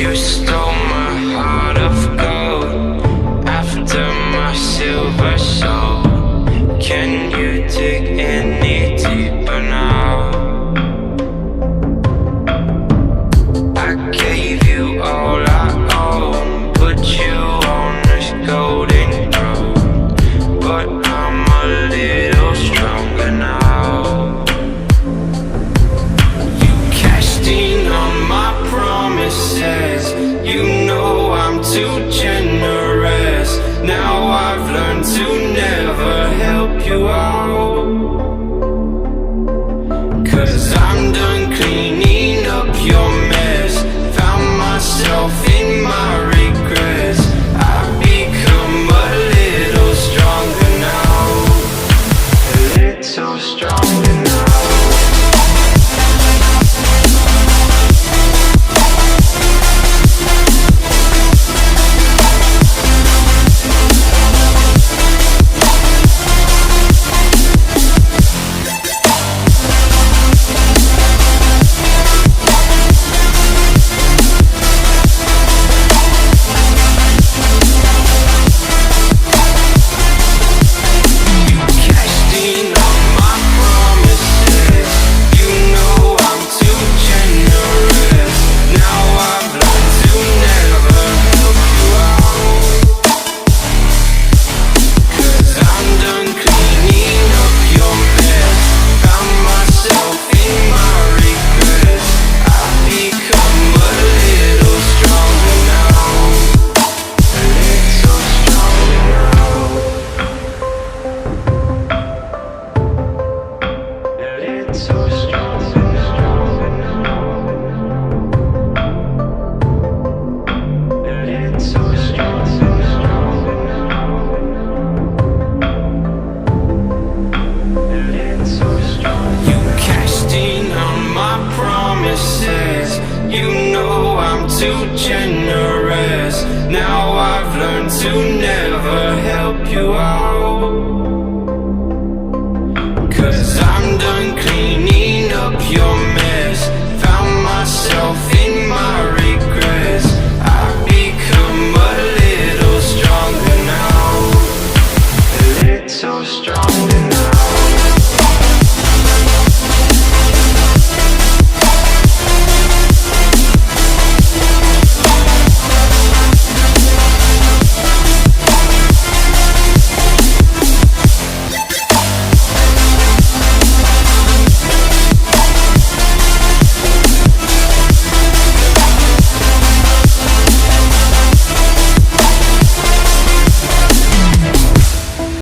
You stole my heart of gold after my silver soul. Can you dig any deeper now? I gave you all I own, put you on this golden throne, but I'm a little stronger now. You cashed in on my promises, you know I'm too generous. Now I've learned to never help you out, 'cause I'm done cleaning up your mess. Found myself in my regrets. I've become a little stronger now, a little stronger now. You know I'm too generous. Now I've learned to never help you out, 'cause I'm done cleaning up your mess.